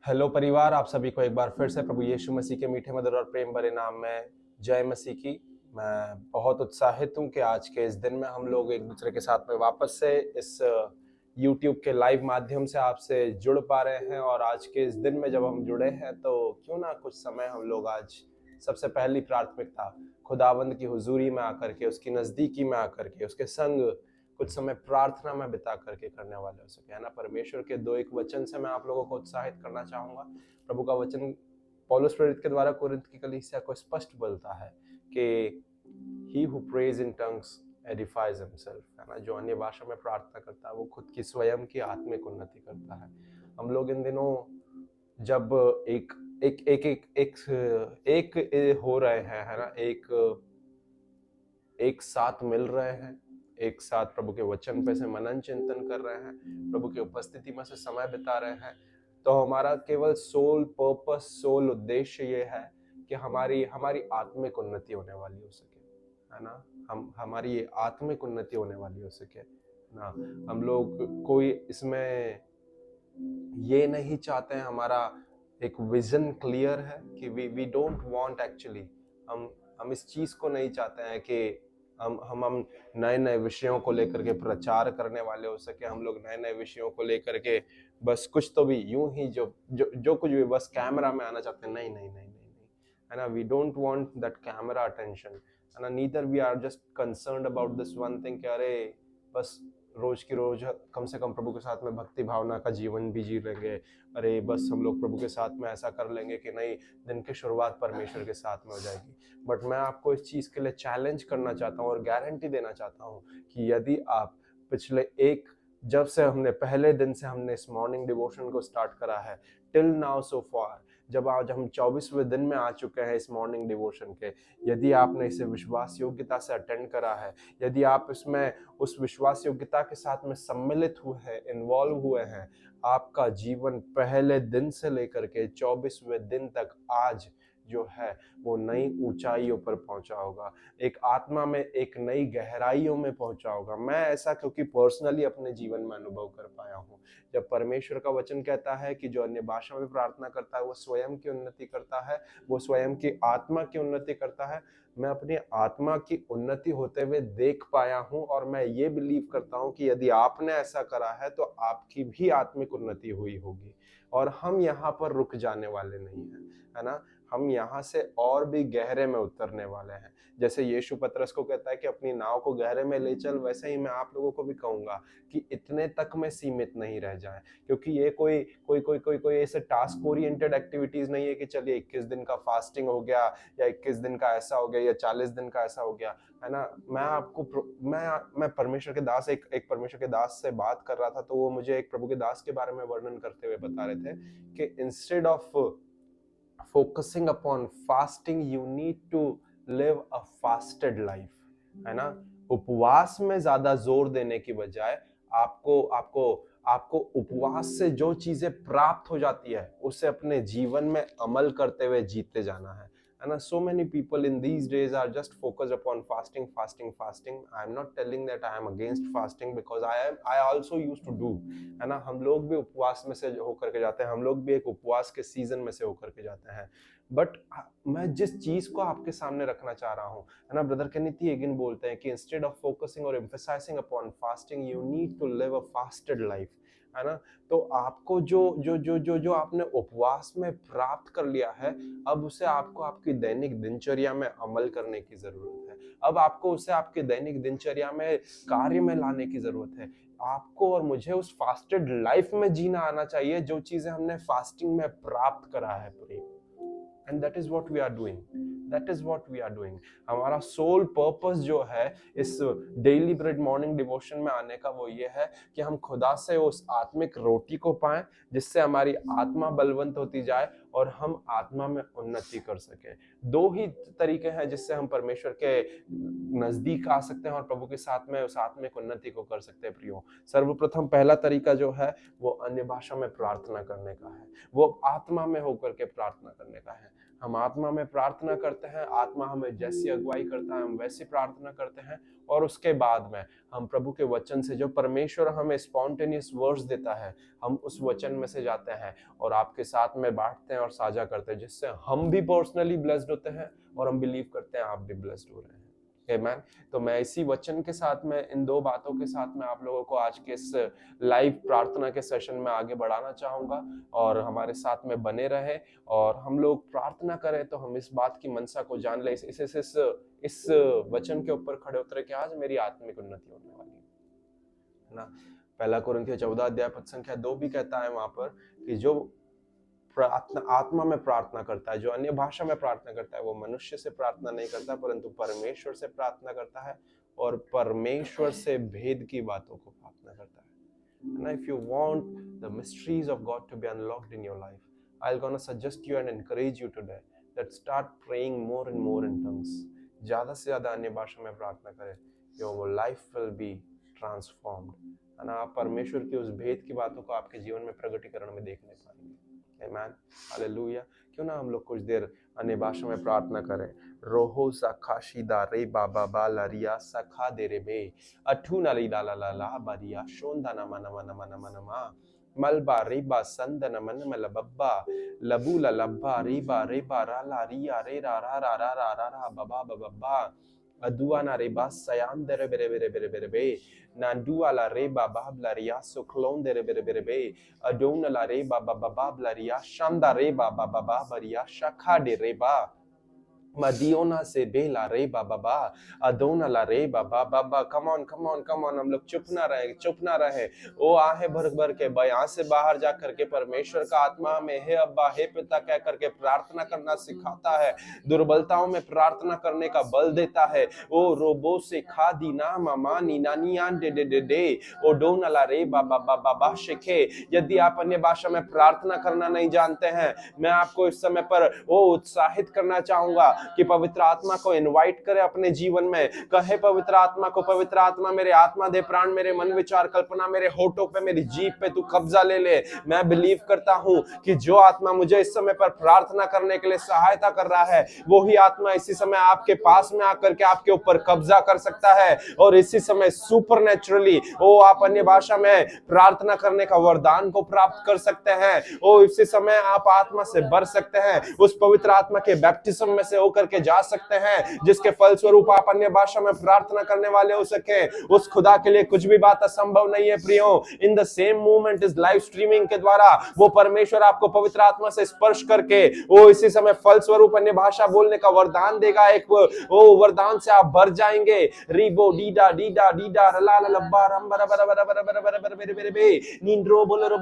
Hello परिवार, आप सभी को एक बार फिर से प्रभु यीशु मसीह के मीठे मधुर और प्रेम भरे नाम में जय मसीह की। मैं बहुत उत्साहित हूँ कि आज के इस दिन में हम लोग एक दूसरे के साथ में वापस से इस YouTube के लाइव माध्यम से आपसे जुड़ पा रहे हैं। और आज के इस दिन में जब हम जुड़े हैं तो क्यों ना कुछ समय हम लोग आज सबसे पहली प्राथमिकता खुदावंद की हुजूरी में आकर के, उसकी नज़दीकी में आकर के, उसके संग कुछ समय प्रार्थना में बिता करके करने वाले हो सके, है ना। परमेश्वर के दो एक वचन से मैं आप लोगों को उत्साहित करना चाहूंगा। प्रभु का वचन पौलुस प्रेरित के द्वारा कोरिन्थ की कलीसिया को स्पष्ट बोलता है कि he who prays in tongues edifies himself, है ना। जो अन्य भाषा में प्रार्थना करता है वो खुद की स्वयं की आत्मिक उन्नति करता है। हम लोग इन दिनों जब एक एक एक एक एक, एक हो रहे हैं, है ना, एक साथ मिल रहे हैं, एक साथ प्रभु के वचन पे से मनन चिंतन कर रहे हैं, प्रभु की उपस्थिति में से समय बिता रहे हैं, तो हमारा केवल सोल पर्पस, सोल उद्देश्य ये है कि हमारी हमारी आत्मिक उन्नति होने वाली हो सके, है ना। हमारी आत्मिक उन्नति होने वाली हो सके ना। हम लोग कोई इसमें ये नहीं चाहते हैं, हमारा एक विजन क्लियर है कि वी डोंट वांट एक्चुअली, हम इस चीज को नहीं चाहते हैं कि हम नए नए विषयों को लेकर के प्रचार करने वाले हो सके। हम लोग नए नए विषयों को लेकर के बस कुछ तो भी यूं ही जो कुछ भी बस कैमरा में आना चाहते हैं। नहीं नहीं नहीं नहीं नहीं, है ना। We don't want that camera attention, है ना। Neither we are just concerned about this one thing कि अरे बस रोज की रोज कम से कम प्रभु के साथ में भक्ति भावना का जीवन भी जी लेंगे। अरे बस हम लोग प्रभु के साथ में ऐसा कर लेंगे कि नहीं, दिन की शुरुआत परमेश्वर के साथ में हो जाएगी। बट मैं आपको इस चीज के लिए चैलेंज करना चाहता हूँ और गारंटी देना चाहता हूँ कि यदि आप पिछले जब से हमने पहले दिन से हमने इस मॉर्निंग डिवोशन को स्टार्ट करा है टिल नाउ सो फार, जब आज हम 24वें दिन में आ चुके हैं इस मॉर्निंग डिवोशन के, यदि आपने इसे विश्वास योग्यता से अटेंड करा है, यदि आप इसमें उस विश्वास योग्यता के साथ में सम्मिलित हुए हैं, इन्वॉल्व हुए हैं, आपका जीवन पहले दिन से लेकर के 24वें दिन तक आज जो है वो नई ऊंचाइयों पर पहुंचा होगा, एक आत्मा में एक नई गहराइयों में पहुंचा होगा। मैं ऐसा क्योंकि पर्सनली अपने जीवन में अनुभव कर पाया हूं। जब परमेश्वर का वचन कहता है कि जो अन्य भाषा में प्रार्थना करता है वो स्वयं की उन्नति करता है, वो स्वयं की आत्मा की उन्नति करता है, मैं अपनी आत्मा की उन्नति होते हुए देख पाया हूं। और मैं ये बिलीव करता हूं कि यदि आपने ऐसा करा है तो आपकी भी आत्मिक उन्नति हुई होगी। और हम यहाँ पर रुक जाने वाले नहीं हैं, है ना। हम यहाँ से और भी गहरे में उतरने वाले हैं। जैसे यीशु पतरस को कहता है कि अपनी नाव को गहरे में ले चल, वैसे ही मैं आप लोगों को भी कहूंगा कि इतने तक में सीमित नहीं रह जाएं। क्योंकि ये कोई ऐसे टास्क ओरिएंटेड एक्टिविटीज नहीं है कि चलिए 21 दिन का फास्टिंग हो गया या 21 दिन का ऐसा हो गया या 40 दिन का ऐसा हो गया, है ना। मैं परमेश्वर के दास एक परमेश्वर के दास से बात कर रहा था, तो वो मुझे एक प्रभु के दास के बारे में वर्णन करते हुए बता रहे थे कि instead of focusing upon fasting you need to live a fasted life, है ना। उपवास में ज्यादा जोर देने की बजाय आपको आपको आपको उपवास से जो चीजें प्राप्त हो जाती है उसे अपने जीवन में अमल करते हुए जीते जाना है ना। So many people in these days are just focused upon fasting. I am not telling that I am against fasting because I also used to do, है ना। हम लोग भी उपवास में से होकर के जाते हैं, हम लोग भी एक उपवास के सीजन में से होकर के जाते हैं। बट मैं जिस चीज को आपके सामने रखना चाह रहा हूँ, है ना, ब्रदर केनिथ हेगिन बोलते हैं कि इंस्टेड ऑफ फोकसिंग और emphasising upon fasting you need to live a fasted life, है ना। तो आपको जो जो जो जो जो आपने उपवास में प्राप्त कर लिया है, अब उसे आपको आपकी दैनिक दिनचर्या में अमल करने की जरूरत है। अब आपको उसे आपके दैनिक दिनचर्या में कार्य में लाने की जरूरत है। आपको और मुझे उस फास्टेड लाइफ में जीना आना चाहिए जो चीजें हमने फास्टिंग में प्राप्त करा है पूरी। And that is what we are doing, that is what we are doing. हमारा सोल पर्पस जो है इस डेली ब्रेड मॉर्निंग डिवोशन में आने का वो ये है कि हम खुदा से उस आत्मिक रोटी को पाएं जिससे हमारी आत्मा बलवंत होती जाए और हम आत्मा में उन्नति कर सके। दो ही तरीके हैं जिससे हम परमेश्वर के नजदीक आ सकते हैं और प्रभु के साथ में उस आत्मिक उन्नति को कर सकते हैं प्रियो। सर्वप्रथम पहला तरीका जो है वो अन्य भाषा में प्रार्थना करने का है, वो आत्मा में होकर के प्रार्थना करने का है। हम आत्मा में प्रार्थना करते हैं, आत्मा हमें जैसी अगुवाई करता है हम वैसी प्रार्थना करते हैं, और उसके बाद में हम प्रभु के वचन से, जो परमेश्वर हमें स्पॉन्टेनियस वर्ड्स देता है, हम उस वचन में से जाते हैं और आपके साथ में बांटते हैं और साझा करते हैं, जिससे हम भी पर्सनली ब्लेस्ड होते हैं और हम बिलीव करते हैं आप भी ब्लेस्ड हो रहे हैं। आमेन। तो मैं इसी वचन के साथ में, इन दो बातों के साथ में आप लोगों को आज के इस लाइव प्रार्थना के सेशन में आगे बढ़ाना चाहूंगा, और हमारे साथ में बने रहे और हम लोग प्रार्थना करें। तो हम इस बात की मनसा को जान ले, इस वचन के ऊपर खड़े उतरे कि आज मेरी आत्मिक उन्नति होने वाली है ना। पहला कुरिन्थियों 14 अध्याय पद संख्या 2 भी कहता है वहां पर कि जो आत्मा में प्रार्थना करता है, जो अन्य भाषा में प्रार्थना करता है, वो मनुष्य से प्रार्थना नहीं करता परंतु परमेश्वर से प्रार्थना करता है, और परमेश्वर से भेद की बातों को प्रार्थना करता है। And if you want the mysteries of God to be unlocked in your life, I'll gonna suggest you and encourage you today that start praying more and more in tongues. ज्यादा से ज्यादा अन्य भाषा में प्रार्थना करें, your life will be transformed, है ना। आप परमेश्वर की उस भेद की बातों को आपके जीवन में प्रगटीकरण में देखने पाएंगे। आमेन, हालेलुया। क्यों ना हम लोग कुछ देर अन्य भाषा में प्रार्थना करें। रोहो साखाशीदा रे बाबा बालारिया सखा दे रे बे अठू नली ला ला ला ला बारिया शोंदा नम नम नम नम नमा मलबा रेबा संदन मन मल बब्बा लबूला लब्बा रेबा रा ला रिया रे रा रा रा रा रा रा रा बबा बब्बा अदुआ ना रेबा सयान दे रे बेरे बेरे बेरे बेरे बे नांडुआ ला रेबा बाबला रिया सुक्लोन दे रे बेरे बेरे बे अडोन ला रेबा बाबा बाबला रिया शांदा रेबा बाबा बाबरिया शखा दे रेबा मदियोना से बेला रे बाबा अदोना ला रे बाबा। कम ऑन हम लोग चुप ना रहे। ओ आहे भर भर के बयां से बाहर जा करके परमेश्वर का आत्मा में हे अब्बा हे पिता कह करके प्रार्थना करना सिखाता है, दुर्बलताओं में प्रार्थना करने का बल देता है। ओ रोबो से खा दी ना मामा नीनानियान दे दे दे दे ओ डोना ला रे बाबा शिखे। यदि आप अन्य भाषा में प्रार्थना करना नहीं जानते हैं, मैं आपको इस समय पर वो उत्साहित करना चाहूंगा कि पवित्र आत्मा को इनवाइट करे अपने जीवन में। कहे पवित्र आत्मा को, पवित्र आत्मा मेरे आत्मा दे प्राण, मेरे मन विचार कल्पना, मेरे होठों पे, मेरी जीभ पे तू कब्जा ले ले। मैं बिलीव करता हूं कि जो आत्मा मुझे इस समय पर प्रार्थना करने के लिए सहायता कर रहा है, वही आत्मा इसी समय आपके पास में आकर के आपके ऊपर कब्जा कर सकता है, और इसी समय सुपरनेचुरली ओ आप अन्य भाषा में प्रार्थना करने का वरदान को प्राप्त कर सकते हैं। ओ इसी समय आप आत्मा से भर सकते हैं, उस पवित्र आत्मा के बैप्टिज्म में से होकर के जा सकते हैं, जिसके फल स्वरूप आप अन्य भाषा में प्रार्थना करने वाले हो सके। उस खुदा के लिए कुछ भी बात असंभव नहीं है प्रियो। इन द सेम मूवमेंट इस लाइव स्ट्रीमिंग के द्वारा वो परमेश्वर आपको पवित्र आत्मा से स्पर्श करके वो इसी समय फल स्वरूप अन्य भाषा बोलने का वरदान देगा। एक वो वरदान से आप भर जाएंगे। रीबो डीडा डीडा डीडा रला लब्बा रम बरा बरा बरा बरा बरा बरा बरा बरा बरा नींद्रो बोले रो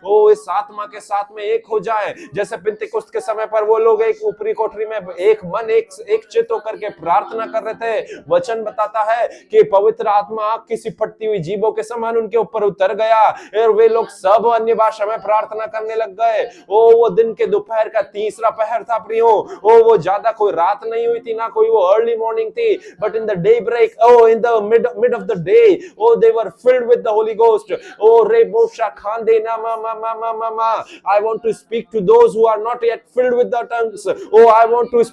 ओ इस आत्मा के साथ में एक हो जाए, जैसे पिंतेकुस्त के समय पर वो लोग एक ऊपरी कोठरी में एक मन एक चित्त होकर के प्रार्थना कर रहे थे। वचन बताता है कि पवित्र आत्मा आग की सी फटती हुई जीभों के समान उनके ऊपर उतर गया और वे लोग सब अन्य भाषा में प्रार्थना करने लग गए। ओ वो दिन के दोपहर का तीसरा पहर था प्रियो। ओ वो ज्यादा कोई रात नहीं हुई थी, ना कोई वो अर्ली मॉर्निंग थी, but in the daybreak, oh in the mid of the day, oh they were filled with the Holy Ghost. ओ रेबो शाखांदे ना मा I want to speak to those who are not yet filled with the tongues. Oh, I want to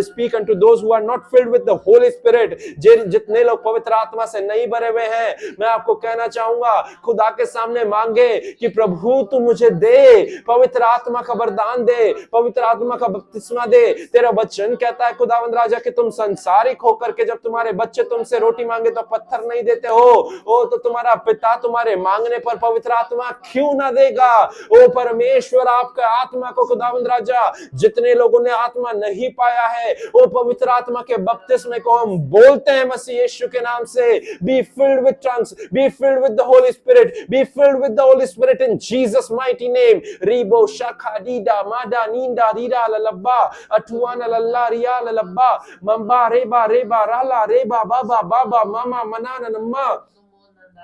speak unto those who are not filled with the Holy Spirit. जितने लोग पवित्र आत्मा से नहीं भरे हुए हैं, मैं आपको कहना चाहूंगा खुदा के सामने मांगे कि प्रभु तू मुझे दे, पवित्र आत्मा का वरदान दे, पवित्र आत्मा का बपतिस्मा दे। तेरा वचन कहता है खुदावंद राजा कि तुम संसारिक होकर के जब तुम्हारे बच्चे तुमसे रोटी मांगे तो पत्थर नहीं देते हो। ओ तो तुम्हारा पिता तुम्हारे मांगने पर पवित्र आत्मा क्यों ना देगा। ओ परमेश्वर आपका आत्मा को खुदावंद राजा, जितने लोगों ने आत्मा नहीं पाया है, वो पवित्र आत्मा के बपतिस्मे को हम बोलते हैं मसीह यीशु के नाम से। Be filled with tongues, be filled with the Holy Spirit, be filled with the Holy Spirit in Jesus mighty name. रीबो शाखा डीडा माडा नींदा रीरा ललब्बा अठुआना लल्ला रिया ललब्बा मम्बा रेबा रेबा राला रेबा बाबा बाबा मामा मनाना नम्मा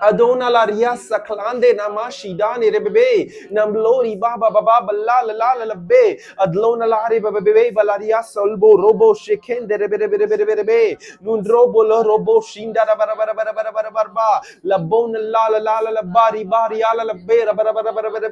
Adona la ria saklande nama shidani rebebe namlori baba baba balla la la la be adlona la rebebe balaria solbo robo shekende rebebe nundrobo lo robo shinda bara bara bara bara bara bara la bon la la la la bari bari ala la be bara bara bara bara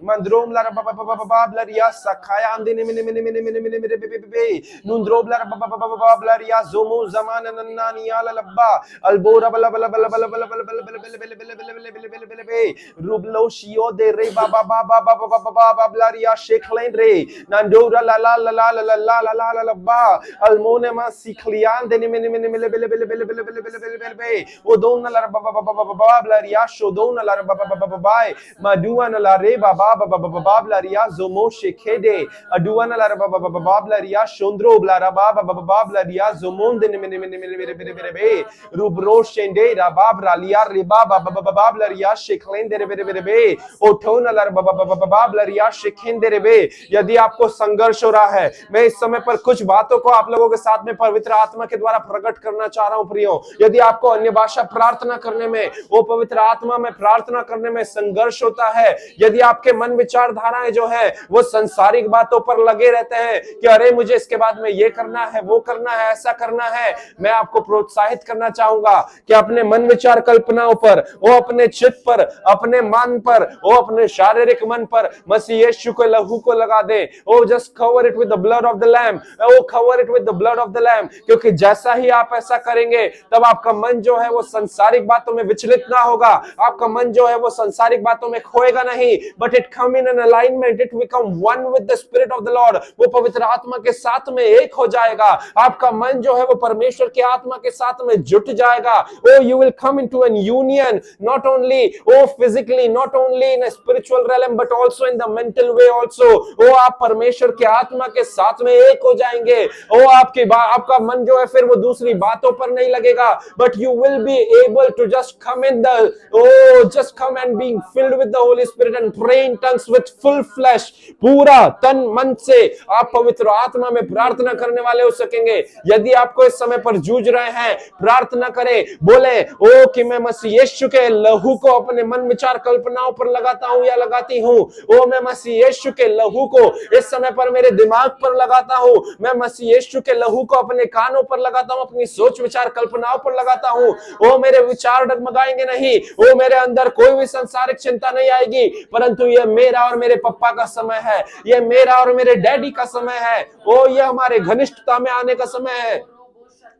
mandrom la baba baba baba blaria sakaya andine mine mine mine mine mine rebebe nundrob la baba baba baba blaria zomo zamana nani ala la ba Albora bala bala bala bala bala bala bala bala bala bala bala bala bala bala bala bala Rublo shio de re ba ba ba ba ba ba ba ba ba blaria sheklen re Nandora la la la la la la la la la la la ba Almone ma siklian de ni mini mini bala bala bala bala bala bala bala bala bala bala Odona la ba ba ba ba ba ba blaria shodona la ba ba ba ba ba Maduana la re ba ba ba ba ba ba blaria zomo shekede Aduana la ba ba ba ba blaria shondro blara ba ba ba ba blaria zomon de ni mini mini mini bala Rubro shende rabab ralia ribaba babababla ria sheklende rebe ओठोना लर babababla ria shekhende rebe यदि आपको संघर्ष हो रहा है मैं इस समय पर कुछ बातों को आप लोगों के साथ में पवित्र आत्मा के द्वारा प्रकट करना चाह रहा हूं प्रियो यदि आपको अन्य भाषा प्रार्थना करने में वो पवित्र आत्मा में प्रार्थना करने में संघर्ष होता है यदि आपके मन विचार धाराएं जो है वो संसारिक बातों पर लगे रहते हैं कि अरे मुझे इसके बाद में ये करना है वो करना है ऐसा करना है मैं आपको प्रोत्साहित करना चाहूंगा कि अपने मन विचार कल्पनाओं पर वो अपने चित्त पर अपने मन पर वो अपने शारीरिक मन पर मसीह यीशु के लहू को लगा दे oh just cover it with the blood of the lamb oh cover it with the blood of the lamb क्योंकि जैसा ही आप ऐसा करेंगे तब आपका मन जो है वो संसारिक बातों में विचलित ना होगा आपका मन जो है वो संसारिक बातों में खोएगा नहीं but it come in an alignment it become one with the spirit of the Lord वो पवित्र आत्मा के साथ में एक हो जाएगा आपका मन जो है वो परमेश्वर की आत्मा के साथ में जुट जाएगा oh you will come into an union not only oh physically not only in a spiritual realm but also in the mental way also oh आप परमेश्वर के आत्मा के साथ में एक हो जाएंगे oh आपका मन जो है फिर वो दूसरी बातों पर नहीं लगेगा but you will be able to just come in the oh just come and being filled with the Holy Spirit and pray in tongues with full flesh पूरा तन मन से आप पवित्र आत्मा में प्रार्थना करने वाले हो सकेंगे यदि आपको इस समय पर जूझ रहे हैं प्रार्थना करें बोले ओ कि मैं मसीह यीशु के लहू को अपने मन विचार कल्पनाओं पर लगाता हूं या लगाती हूं ओ मैं मसीह यीशु के लहू को इस समय पर मेरे दिमाग पर लगाता हूं मैं मसीह यीशु के लहू को अपने कानों पर लगाता हूं अपनी सोच विचार कल्पनाओं पर लगाता हूं ओ मेरे विचार डगमगाएंगे नहीं ओ मेरे अंदर कोई भी संसारिक चिंता नहीं आएगी परंतु ये मेरा और मेरे पप्पा का समय है ये मेरा और मेरे डैडी का समय है ओ ये हमारे घनिष्ठता में आने का समय है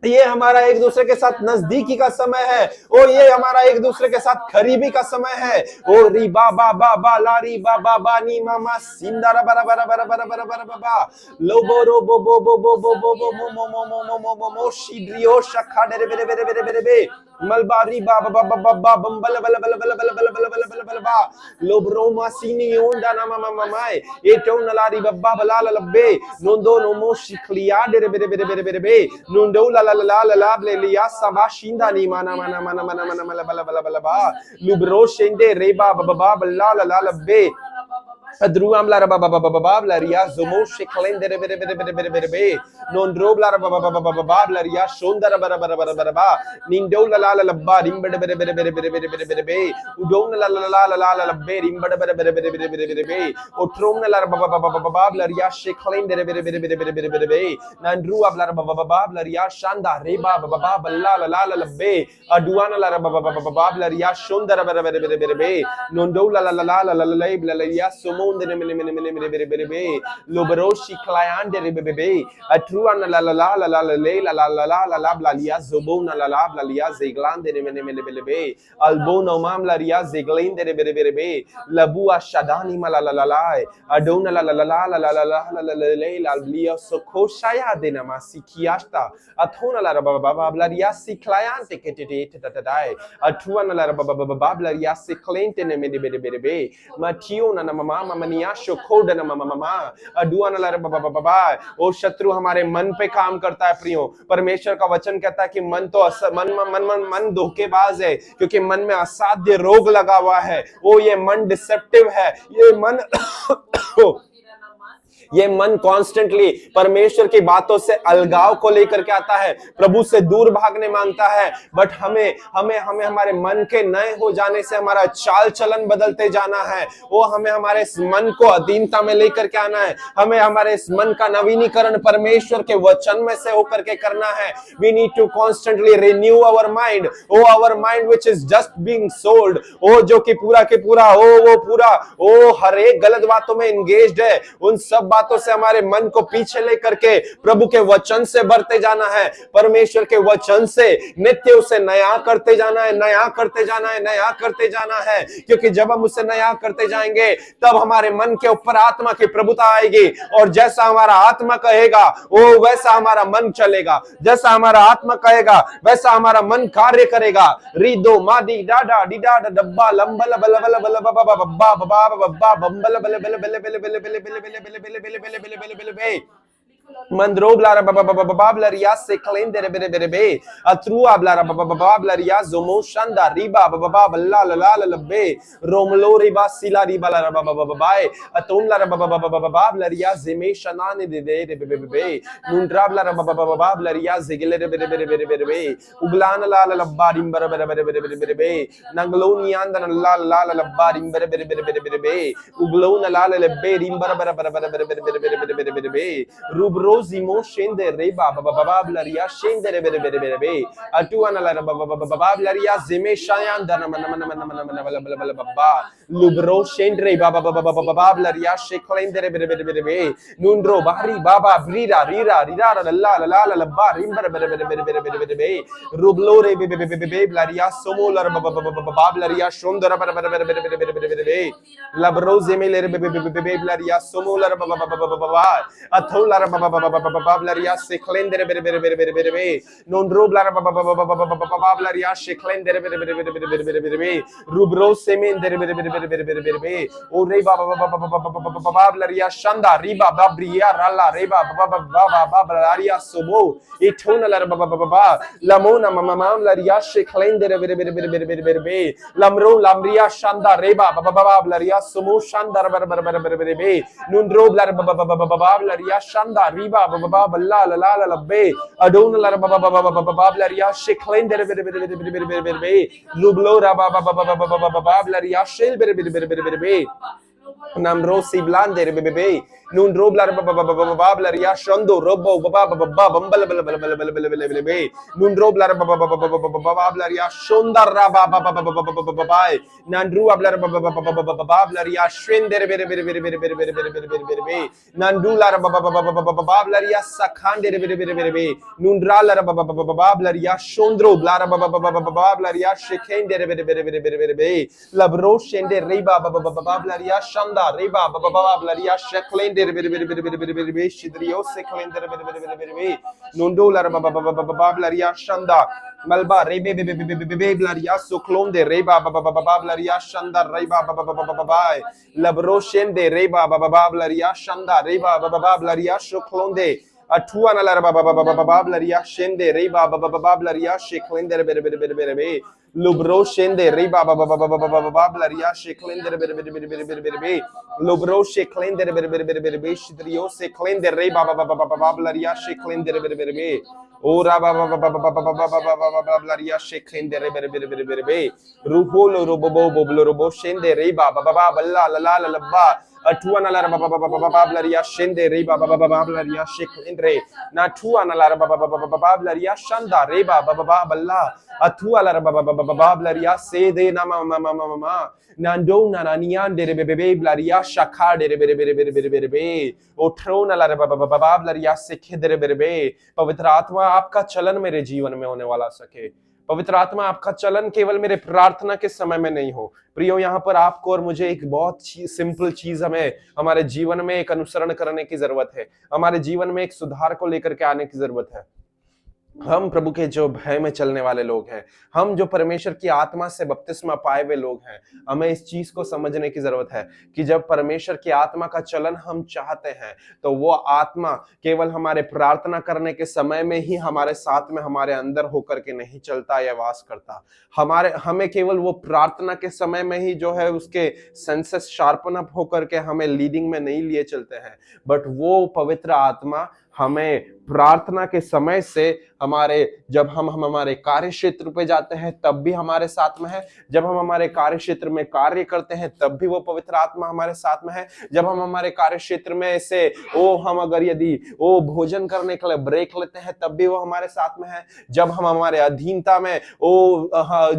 ये हमारा एक दूसरे के साथ नजदीकी का समय है ओ ये हमारा एक दूसरे के साथ करीबी का समय है ओ री बा बा बा बा ला री बा बा बा नी मामा सिंदारा बरा बरा बरा बरा बरा बरा बा लो बो रो बो बो बो बो बो बो बो मो मो मो मो मो मो मो शीड्रियो शखा डेरे बेरे बेरे बेरे बेरे बे मलबारी बा बा बा बा बा बम्बल बल बल बल बल बल बल बल बल बा लो ब्रोमा सीनी ओंडा ना मामा मामाए ए टो नलारी बब्बा बला लब्बे नोंदो नोमो शिखलिया डेरे बेरे बेरे बेरे बेरे बे नोंदो ला la la la blelia sabashinda ni mana mana mana mana mana mana bala bala bala ba lubro shende reba baba bala la la la be Adruam la baba baba baba la ria zomo sheklende re re re re re non drob la baba baba baba la ria shonda bara bara bara bara ba nindo la la la ba rimbede bere bere bere bere bere bere bere be udon la la la la la be rimbede bere bere bere bere bere bere be otrom la baba baba baba la ria sheklende re bere bere bere bere bere be nandru la baba baba la ria shanda re baba baba la la la la be aduana la baba baba la ria shonda bere bere bere bere be nondo la la la la la la ria somo Lobroshi Clayande Bebe, a truana la la la la la la la la la la la la lia zobona la la lia zeglande Belebe, Albono mamla ria zeglinde Bebe, La bua shadani malalalai, Adona la la la la la la la la la la lia sokoshaya de namasikiasta, Atona la babla ria si clayante ketadai, a truana la babla ria si clente Bebe, Mationa mama मनियाशो खोड न mama अडुआ न लर बाबा बाबा ओ शत्रु हमारे मन पे काम करता है प्रियो परमेश्वर का वचन कहता है कि मन तो मन धोखेबाज है क्योंकि मन में असाध्य रोग लगा हुआ है ओ ये मन डिसेप्टिव है ये मन ये मन कॉन्स्टेंटली परमेश्वर की बातों से अलगाव को लेकर के आता है, प्रभु से दूर भागने मांगता है। बट हमें हमें हमें हमारे मन के नए हो जाने से हमारा चाल चलन बदलते जाना है। वो हमें हमारे इस मन को अधीनता में लेकर के आना है। हमें हमारे इस मन का नवीनीकरण परमेश्वर के वचन में से होकर के करना है। We need to constantly renew our mind. Oh, our mind which is just being sold. Oh, जो कि पूरा के पूरा वो पूरा हर एक गलत बातों में engaged है। उन सब बातों से हमारे मन को पीछे लेकर के प्रभु के वचन से भरते जाना है। परमेश्वर के वचन से नित्य उसे नया करते जाना है, नया करते जाना है, नया करते जाना है। क्योंकि जब हम उसे नया करते जाएंगे तब हमारे मन के ऊपर आत्मा की प्रभुता आएगी, और जैसा हमारा आत्मा कहेगा वो वैसा हमारा मन चलेगा। जैसा हमारा आत्मा कहेगा वैसा हमारा मन कार्य करेगा। रीदो मादी डाडा डीडा डब्बा लंबल बल बल बल बब्बा बब्बा बब्बा बब्बा बंबल बल बल बल बल बल बल बल बल बल बल बल बल Mandro blara bababababablaria se klendere bere bere be atrua blara babababablaria zomo shanda riba babababla la la la be romlo riba sila riba la babababai atum la babababablaria zeme shanane de de be nundra blara babababablaria zegele bere bere bere bere be uglana la la barim bere bere bere bere bere be nanglonianda la la la barim bere bere bere bere bere be uglona la la be rim bere bere bere bere bere bere bere bere be Rosimo shende reba bababablaria shende rebe rebe rebe rebe atuana la bababablaria zeme shayan dana mana baba lubro shende babababablaria sheklende rebe rebe rebe rebe nundro bahri baba brira rira rira la la la la ba rimba rebe rebe rebe rebe rebe rublo rebe rebe blaria somo la bababablaria shondra rebe rebe rebe rebe rebe labro zeme rebe rebe blaria somo la bababababa athola babababablaria se klendere bere bere bere bere bere bere non roblara babababablaria se klendere bere bere bere bere bere bere bere rubro semendere bere bere bere bere bere bere bere o re babababablaria shanda riba babria ralla reba babababablaria sobo etona la babababa lamona mamamlaria se klendere bere bere bere bere bere bere lamro lamria shanda reba bababablaria somo shanda bere bere bere bere bere non roblara babababablaria shanda riba baba balla la la la be adona la babababablaria sheklender bere bere bere bere bere bere be lublo ra babababablaria shel bere bere bere bere be namro siblander bebe nun roblar babababablaria shondo robo baba bambal bel bel bel bel bel bel be nun roblar babababablaria shondar ra babababai nandru ablar babababablaria shender bere bere bere bere bere bere bere bere be nandular babababablaria sakhander bere bere bere be nundralar babababablaria shondro blar babababablaria shekhender bere bere bere bere be labro shender reba babababablaria shanda reba bababablaria sheklender bere bere bere bere bere bere shidrio seklender bere bere bere bere nundolar babababablaria shanda malba rebe bebe bebe bebe blaria soklonde reba babababablaria shanda reba babababai labro shende reba bababablaria shanda reba bababablaria soklonde atuana la babababablaria shende reba bababablaria sheklender bere bere bere bere bere lubro shende reba babababablaria sheklender bere bere bere bere bere bere lubro sheklender bere bere bere bere bere shidrio seklender reba babababablaria sheklender bere bere bere ora babababablaria sheklender bere bere bere bere bere ruholo robo shende reba babababla la la la ba atuana la babababablaria shende reba bababablaria sheklendre na tuana la babababablaria shanda reba babababla atua la babababablaria se de na mama nando na niande bebe blaria shakade bere bere bere bere bere bere otrona la bababablaria se khedere bere बे पवित्र आत्मा आपका चलन मेरे जीवन में होने वाला सके। पवित्र आत्मा आपका चलन केवल मेरे प्रार्थना के समय में नहीं हो। प्रियो, यहाँ पर आपको और मुझे एक बहुत सिंपल चीज हमें हमारे जीवन में एक अनुसरण करने की जरूरत है। हमारे जीवन में एक सुधार को लेकर के आने की जरूरत है। हम प्रभु के जो भय में चलने वाले लोग हैं, हम जो परमेश्वर की आत्मा से बपतिस्मा पाए हुए लोग हैं, हमें इस चीज को समझने की जरूरत है कि जब परमेश्वर की आत्मा का चलन हम चाहते हैं, तो वो आत्मा केवल हमारे प्रार्थना करने के समय में ही हमारे साथ में, हमारे अंदर होकर के नहीं चलता या वास करता। हमें केवल वो प्रार्थना के समय में ही जो है उसके सेंसेस शार्पन अप होकर के हमें लीडिंग में नहीं लिए चलते हैं, बट वो पवित्र आत्मा हमें प्रार्थना के समय से जब हम हमारे कार्य क्षेत्र पे जाते हैं तब भी हमारे साथ में है, जब हम हमारे कार्य क्षेत्र में कार्य करते हैं तब भी वो पवित्र आत्मा हमारे साथ में है, जब हम हमारे कार्य क्षेत्र में से हम अगर यदि भोजन करने के लिए ब्रेक लेते हैं तब भी वो हमारे साथ में है, जब हम हमारे अधीनता में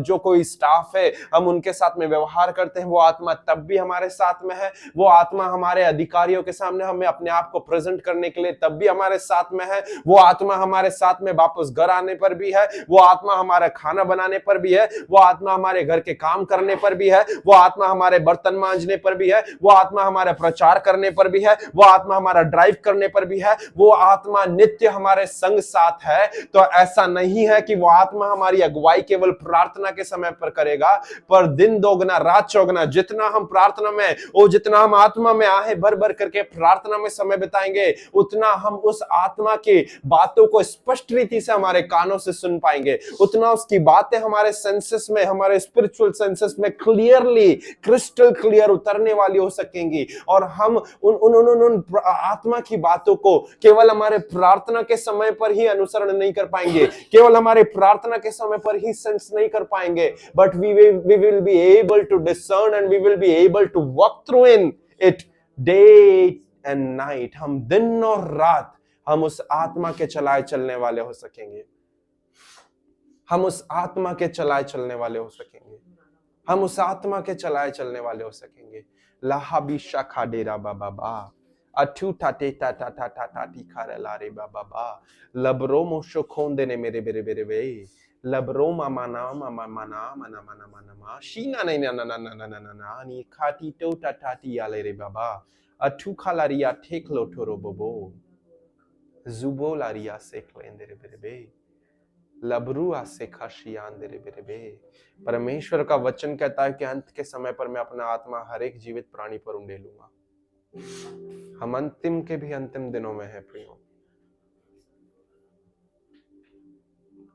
जो कोई स्टाफ है हम उनके साथ में व्यवहार करते हैं वो आत्मा तब भी हमारे साथ में है, वो आत्मा हमारे अधिकारियों के सामने हमें अपने आप को प्रेजेंट करने के लिए तब भी हमारे साथ में है, वो आत्मा हमारे साथ में वापस घर आने पर भी है, वो आत्मा हमारा खाना बनाने पर भी है, वो आत्मा हमारे घर के काम करने पर भी है, वो आत्मा हमारे बर्तन मांजने पर भी है, वो आत्मा हमारे प्रचार करने पर भी है, वो आत्मा हमारा ड्राइव करने पर भी है, वो आत्मा नित्य हमारे संग साथ है। तो ऐसा नहीं है कि वो आत्मा हमारी अगुवाई केवल प्रार्थना के समय पर करेगा, पर दिन दोगुना रात चौगुना जितना हम प्रार्थना में जितना हम आत्मा में आहे भर भर करके प्रार्थना में समय बिताएंगे, उतना हम उस आत्मा की बातों को स्पष्ट रीति से हमारे कानों से सुन पाएंगे, उतना उसकी बातें हमारे सेंसेस में, हमारे स्पिरिचुअल सेंसेस में क्लियरली, क्रिस्टल क्लियर उतरने वाली हो सकेंगी। और हम उन आत्मा की बातों को केवल हमारे प्रार्थना के समय पर ही अनुसरण नहीं कर पाएंगे, केवल हमारे प्रार्थना के समय पर ही सेंस नहीं कर पाएंगे, but we will be able to discern and we will be able to walk through in it day and night। हम दिन और रात हम उस आत्मा के चलाए चलने वाले हो सकेंगे, हम उस आत्मा के चलाए चलने वाले हो सकेंगे, हम उस आत्मा के चलाए चलने वाले हो सकेंगे। लाहाबी शाखा डेरा बाबा बा अठू ठाटे टा टा टा टा टा टी खारे लारे बाबा बा लबरो मोशो खोंदे ने मेरे बेरे बेरे वे लबरो मामा ना मामा मना मना मना मना मा शीना नहीं ना ना ना ना ना ना ना नी खाटी तो टा टा टी आले रे बाबा अठू खालारिया ठेक लो ठोरो बोबो जुबो लारिया से क्लेंदे रे बेरे बे लबरुआ से खाशियान दे रे बेरे बे। परमेश्वर का वचन कहता है कि अंत के समय पर मैं अपना आत्मा हर एक जीवित प्राणी पर उंडेलूंगा। हम अंतिम के भी अंतिम दिनों में हैं प्रियो,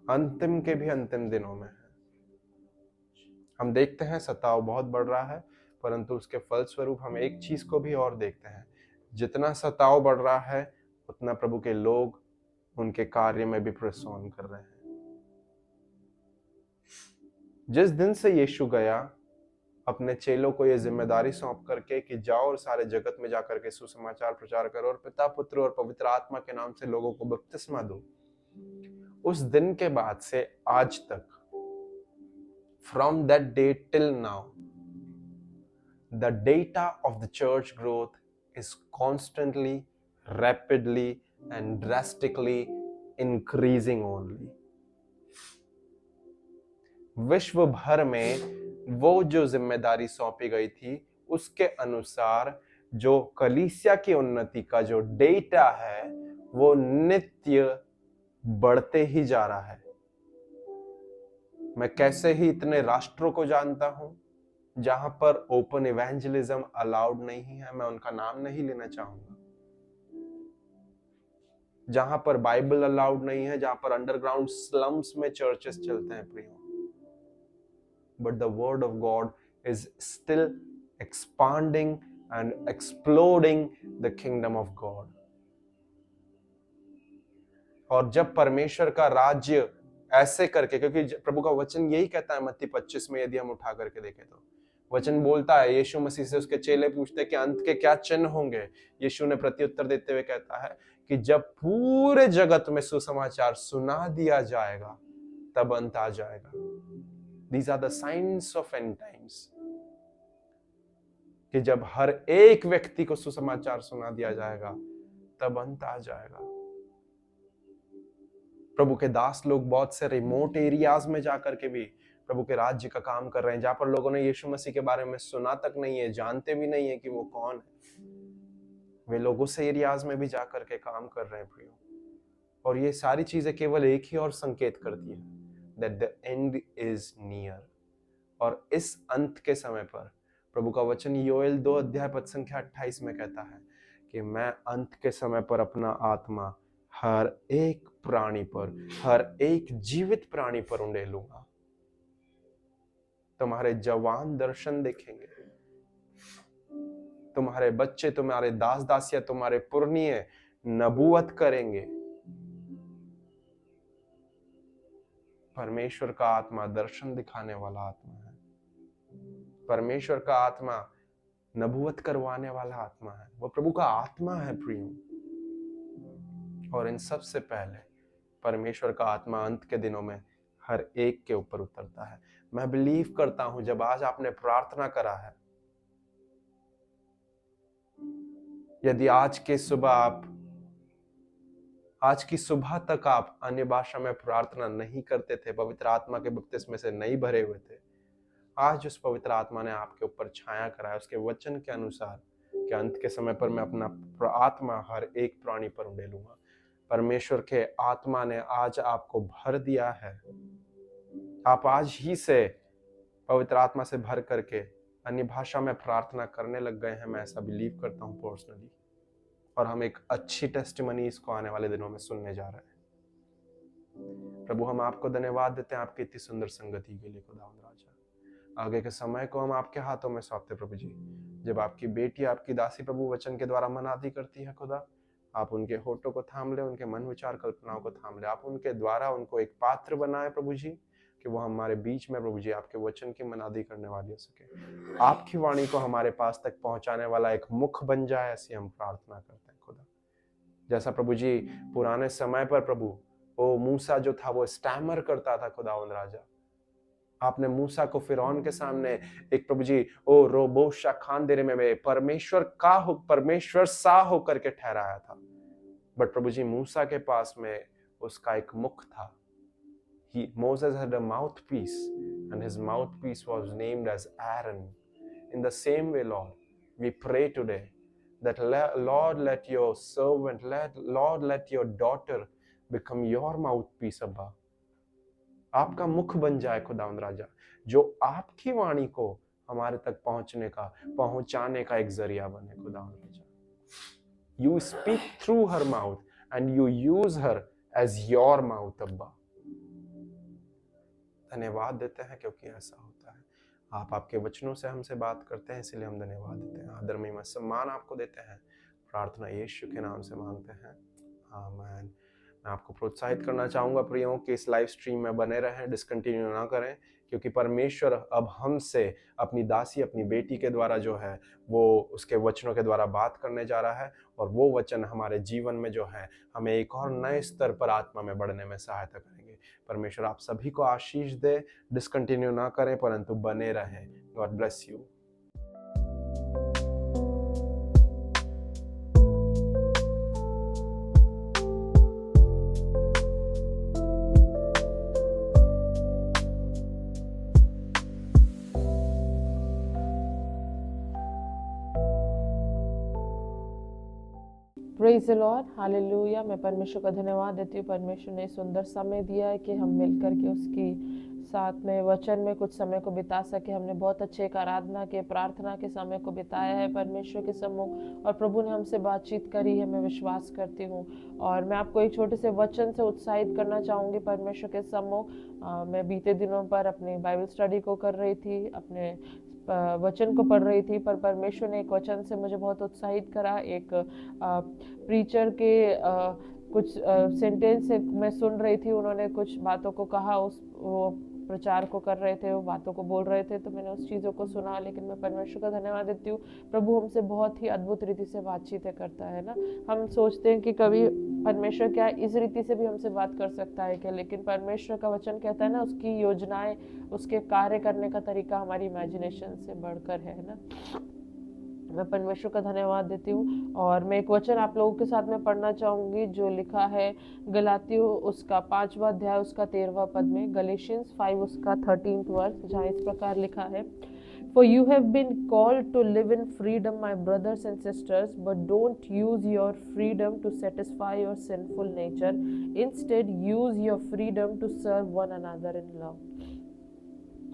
अंतिम के भी अंतिम दिनों में है। हम देखते हैं सताव बहुत बढ़ रहा है, परंतु उसके फलस्वरूप हम एक चीज को भी और देखते हैं, जितना सताव बढ़ रहा है उतना प्रभु के लोग उनके कार्य में भी प्रेस ऑन कर रहे हैं। जिस दिन से यीशु गया अपने चेलों को यह जिम्मेदारी सौंप करके कि जाओ और सारे जगत में जाकर के सुसमाचार प्रचार करो और पिता पुत्र और पवित्र आत्मा के नाम से लोगों को बपतिस्मा दो, उस दिन के बाद से आज तक, from that day till now, the data of the church growth is constantly, rapidly and drastically increasing only। विश्व भर में वो जो जिम्मेदारी सौंपी गई थी उसके अनुसार जो कलीसिया की उन्नति का जो डेटा है वो नित्य बढ़ते ही जा रहा है। मैं कैसे ही इतने राष्ट्रों को जानता हूं जहां पर ओपन इवेंजलिज्म अलाउड नहीं है, मैं उनका नाम नहीं लेना चाहूंगा, जहां पर बाइबल अलाउड नहीं है, जहां पर अंडरग्राउंड स्लम्स में चर्चेस चलते हैं प्रियो, but the word of God is still expanding and exploding the kingdom of God। और जब परमेश्वर का राज्य ऐसे करके, क्योंकि प्रभु का वचन यही कहता है मत्ती 25 में, यदि हम उठा करके देखें तो वचन बोलता है, यीशु मसीह से उसके चेले पूछते हैं कि अंत के क्या चिन्ह होंगे। यीशु ने प्रत्युत्तर देते हुए कहता है कि जब पूरे जगत में सुसमाचार सुना दिया जाएगा तब अंत आ जाएगा। These are the signs of end times। कि जब हर एक व्यक्ति को सुसमाचार सुना दिया जाएगा तब अंत आ जाएगा। प्रभु के दास लोग बहुत से रिमोट एरियाज में जाकर के भी प्रभु के राज्य का काम कर रहे हैं, जहां पर लोगों ने यीशु मसीह के बारे में सुना तक नहीं है, जानते भी नहीं है कि वो कौन है। वे लोग उस एरियाज में भी जाकर के काम कर रहे हैं प्रियो। और ये सारी चीजें केवल एक ही और संकेत करती है, that the end is near। और इस अंत के समय पर प्रभु का वचन योएल 2 अध्याय पद संख्या 28 में कहता है कि मैं अंत के समय पर अपना आत्मा हर एक प्राणी पर, हर एक जीवित प्राणी पर उंडेलूंगा। तुम्हारे जवान दर्शन देखेंगे, तुम्हारे बच्चे, तुम्हारे दास दासियां, तुम्हारे पुरनिये नबूवत करेंगे। परमेश्वर का आत्मा दर्शन दिखाने वाला आत्मा है। परमेश्वर का आत्मा नबूवत करवाने वाला आत्मा है। वो प्रभु का आत्मा है प्रियो। और इन सब से पहले परमेश्वर का आत्मा अंत के दिनों में हर एक के ऊपर उतरता है। मैं बिलीव करता हूं जब आज आपने प्रार्थना करा है, यदि आज की सुबह तक आप अन्य भाषा में प्रार्थना नहीं करते थे, पवित्र आत्मा के बपतिस्मे से नहीं भरे हुए थे, आज उस पवित्र आत्मा ने आपके ऊपर छाया कराया उसके वचन के अनुसार कि अंत के समय पर मैं अपना आत्मा हर एक प्राणी पर उंडेलूंगा। परमेश्वर के आत्मा ने आज आपको भर दिया है। आप आज ही से पवित्र आत्मा से भर करके अन्य भाषा में प्रार्थना करने लग गए हैं। मैं ऐसा बिलीव करता हूं पर्सनली, और हम एक अच्छी टेस्टिमनी इसको आने वाले दिनों में सुनने जा रहे हैं। प्रभु हम आपको धन्यवाद देते हैं आपकी इतनी सुंदर संगति के लिए खुदावंद राजा। आगे के समय को हम आपके हाथों में सौंपते प्रभु जी। जब आपकी बेटी, आपकी दासी प्रभु वचन के द्वारा मनादी करती है खुदा, आप उनके होठों को थाम ले, उनके मन विचार कल्पनाओं को थाम ले। आप उनके द्वारा उनको एक पात्र बनाए प्रभु जी, कि वो हमारे बीच में प्रभु जी आपके वचन की मनादी करने वाली हो सके। आपकी वाणी को हमारे पास तक पहुंचाने वाला एक मुख बन जाए, ऐसी हम प्रार्थना करते हैं खुदा। जैसा प्रभु जी पुराने समय पर प्रभु वो मूसा जो था वो स्टैमर करता था खुदावंद राजा, आपने मूसा को फिरौन के सामने एक प्रभु जी ओ रोबोशा खान देने में परमेश्वर सा होकर के ठहराया था। बट प्रभु जी मूसा के पास में उसका एक मुख था। Moses had a mouthpiece, and his mouthpiece was named as Aaron. In the same way, Lord, we pray today that Lord, let your servant, let your daughter become your mouthpiece, Abba. आपका मुख बन जाए खुदावंद राजा, जो आपकी वाणी को हमारे तक पहुंचाने का एक जरिया बने खुदावंद राजा। You speak through her mouth and you use her as your mouth, Abba. धन्यवाद देते हैं क्योंकि ऐसा होता है। आप आपके वचनों से हमसे बात करते हैं, इसलिए हम धन्यवाद देते हैं। आदर महिमा सम्मान आपको देते हैं। प्रार्थना यीशु के नाम से मांगते हैं, आमीन। मैं आपको प्रोत्साहित करना चाहूँगा प्रियों कि इस लाइव स्ट्रीम में बने रहें, डिसकंटिन्यू ना करें, क्योंकि परमेश्वर अब हमसे अपनी दासी, अपनी बेटी के द्वारा जो है वो उसके वचनों के द्वारा बात करने जा रहा है, और वो वचन हमारे जीवन में जो है हमें एक और नए स्तर पर आत्मा में बढ़ने में सहायता करेंगे। परमेश्वर आप सभी को आशीष दे। डिसकंटिन्यू ना करें परंतु बने रहें। God bless you. Praise the Lord, hallelujah. मैं परमेश्वर का धन्यवाद देती हूँ। परमेश्वर ने सुंदर समय दिया है कि हम मिलकर के उसकी साथ में वचन में कुछ समय को बिता सके। हमने बहुत अच्छे एक आराधना के, प्रार्थना के समय को बिताया है परमेश्वर के सम्मुख, और प्रभु ने हमसे बातचीत करी है, मैं विश्वास करती हूँ। और मैं आपको एक छोटे से वचन से उत्साहित करना चाहूँगी परमेश्वर के सम्मुख। मैं बीते दिनों पर अपनी बाइबल स्टडी को कर रही थी, अपने वचन को पढ़ रही थी, पर परमेश्वर ने एक वचन से मुझे बहुत उत्साहित करा। एक प्रीचर के कुछ सेंटेंस से मैं सुन रही थी, उन्होंने कुछ बातों को कहा, वो प्रचार को कर रहे थे, वो बातों को बोल रहे थे, तो मैंने उस चीज़ों को सुना। लेकिन मैं परमेश्वर का धन्यवाद देती हूँ, प्रभु हमसे बहुत ही अद्भुत रीति से बातचीत करता है ना। हम सोचते हैं कि कभी परमेश्वर क्या इस रीति से भी हमसे बात कर सकता है क्या, लेकिन परमेश्वर का वचन कहता है ना, उसकी योजनाएं, उसके कार्य करने का तरीका हमारी इमेजिनेशन से बढ़कर है ना। मैं परमेश्वर का धन्यवाद देती हूँ। और मैं एक वचन आप लोगों के साथ में पढ़ना चाहूँगी जो लिखा है गलातियों उसका 5वां अध्याय उसका 13वां पद में, गलेशियंस 5 उसका 13th वर्स, जहाँ इस प्रकार लिखा है, For you have been called to live in freedom, my brothers and sisters, but don't use your freedom to satisfy your sinful nature. Instead, use your freedom to serve one another in love.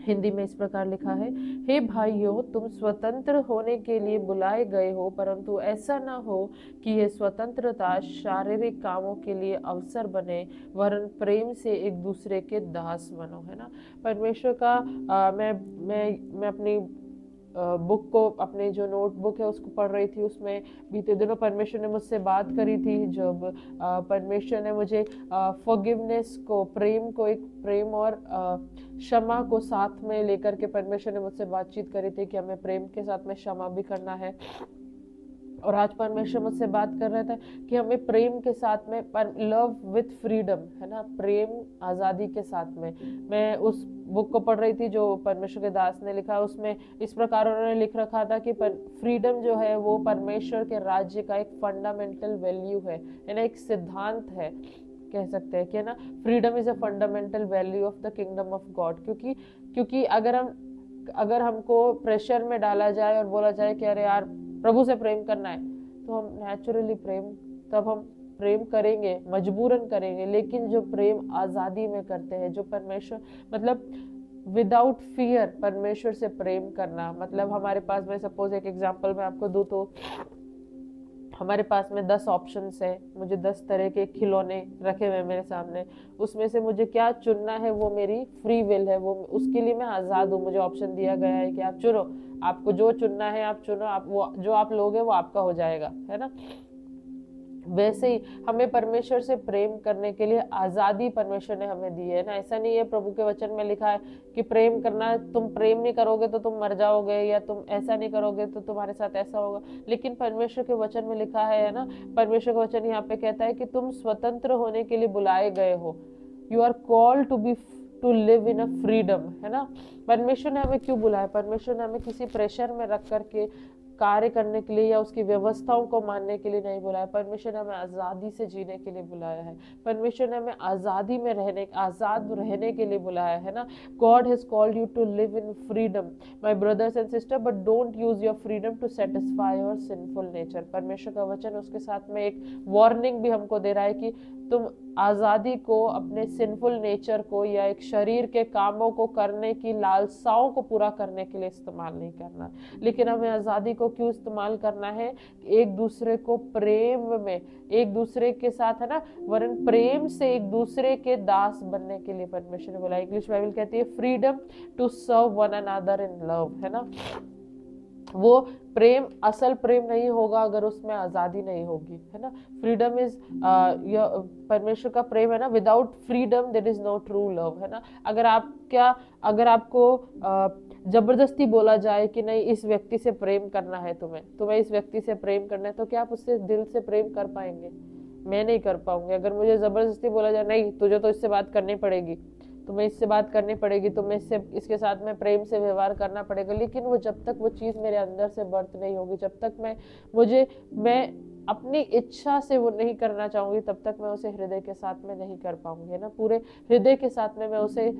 Hindi में इस प्रकार लिखा है, हे भाइयों, तुम स्वतंत्र होने के लिए बुलाए गए हो, परंतु ऐसा ना हो कि यह स्वतंत्रता शारीरिक कामों के लिए अवसर बने, वरन प्रेम से एक दूसरे के दास बनो, है ना। परमेश्वर का मैं अपनी बुक को, अपने जो नोटबुक है उसको पढ़ रही थी, उसमें बीते दिनों परमेश्वर ने मुझसे बात करी थी, जब परमेश्वर ने मुझे फॉरगिवनेस को, प्रेम को, एक प्रेम और क्षमा को साथ में लेकर के परमेश्वर ने मुझसे बातचीत करी थी कि हमें प्रेम के साथ में क्षमा भी करना है। और आज परमेश्वर मुझसे बात कर रहा था कि हमें प्रेम के साथ में, लव विथ फ्रीडम, है ना, प्रेम आज़ादी के साथ में। मैं उस बुक को पढ़ रही थी जो परमेश्वर के दास ने लिखा, उसमें इस प्रकार उन्होंने लिख रखा था कि फ्रीडम जो है वो परमेश्वर के राज्य का एक फंडामेंटल वैल्यू है ना, एक सिद्धांत है, कह सकते हैं कि, है ना, freedom is a fundamental value of the kingdom of God. क्योंकि अगर हमको प्रेशर में डाला जाए और बोला जाए कि अरे यार प्रभु से प्रेम करना है, तो हम नेचुरली तब हम प्रेम करेंगे, मजबूरन करेंगे। लेकिन जो प्रेम आज़ादी में करते हैं, जो परमेश्वर, मतलब विदाउट फियर परमेश्वर से प्रेम करना, मतलब हमारे पास में, सपोज एक एग्जांपल मैं आपको दूं तो हमारे पास में 10 ऑप्शंस है, मुझे 10 तरह के खिलौने रखे हुए मेरे सामने, उसमें से मुझे क्या चुनना है वो मेरी फ्री विल है, वो उसके लिए मैं आज़ाद हूँ। मुझे ऑप्शन दिया गया है कि आप चुनो, आपको जो चुनना है आप चुनो, आप वो जो आप लोगे वो आपका हो जाएगा, है ना। वैसे ही हमें परमेश्वर से प्रेम करने के लिए आज़ादी परमेश्वर ने हमें दी है ना। ऐसा नहीं है, प्रभु के वचन में लिखा है कि प्रेम करना, तुम प्रेम नहीं करोगे तो तुम मर जाओगे, या तुम ऐसा नहीं करोगे तो तुम्हारे साथ ऐसा होगा। लेकिन परमेश्वर के वचन में लिखा है ना, परमेश्वर का वचन यहाँ पे कहता है कि तुम स्वतंत्र होने के लिए बुलाए गए हो। You are called to live in a freedom, है ना। परमेश्वर ने हमें क्यों बुलाया? परमेश्वर ने हमें किसी प्रेशर में रख करके कार्य करने के लिए या उसकी व्यवस्थाओं को मानने के लिए नहीं बुलाया। परमेश्वर ने हमें आज़ादी से जीने के लिए बुलाया है। परमेश्वर ने हमें आज़ादी में आज़ाद रहने के लिए बुलाया है ना। God has called you to live in freedom my brothers and sister, but don't use your freedom to satisfy your sinful nature. परमेश्वर का वचन उसके साथ में एक वार्निंग भी हमको दे रहा है कि तुम आज़ादी को अपने सिंफुल नेचर को या एक शरीर के कामों को करने की लालसाओं को पूरा करने के लिए इस्तेमाल नहीं करना। लेकिन हमें आज़ादी को क्यों इस्तेमाल करना है? एक दूसरे को प्रेम में, एक दूसरे के साथ, है ना, वरन प्रेम से एक दूसरे के दास बनने के लिए परमेश्वर ने बोला। इंग्लिश बाइबल कहती है freedom to serve one another in love, है ना। वो प्रेम असल प्रेम नहीं होगा अगर उसमें आज़ादी नहीं होगी, है ना। फ्रीडम इज परमेश्वर का प्रेम है ना, without freedom there is no true love, है ना। अगर आपको जबरदस्ती बोला जाए कि नहीं इस व्यक्ति से प्रेम करना है, तुम्हें इस व्यक्ति से प्रेम करना है, तो क्या आप उससे दिल से प्रेम कर पाएंगे? मैं नहीं कर पाऊंगी। अगर मुझे जबरदस्ती बोला जाए नहीं तुझे तो इससे बात करनी पड़ेगी, तुम्हें इससे बात करनी पड़ेगी, तुम्हें इसके साथ में प्रेम से व्यवहार करना पड़ेगा, लेकिन वो जब तक वो चीज़ मेरे अंदर से बर्थ नहीं होगी, जब तक मैं अपनी इच्छा से वो नहीं करना चाहूंगी, तब तक मैं उसे हृदय के साथ में नहीं कर पाऊंगी, है ना। पूरे हृदय के साथ में मैं उसे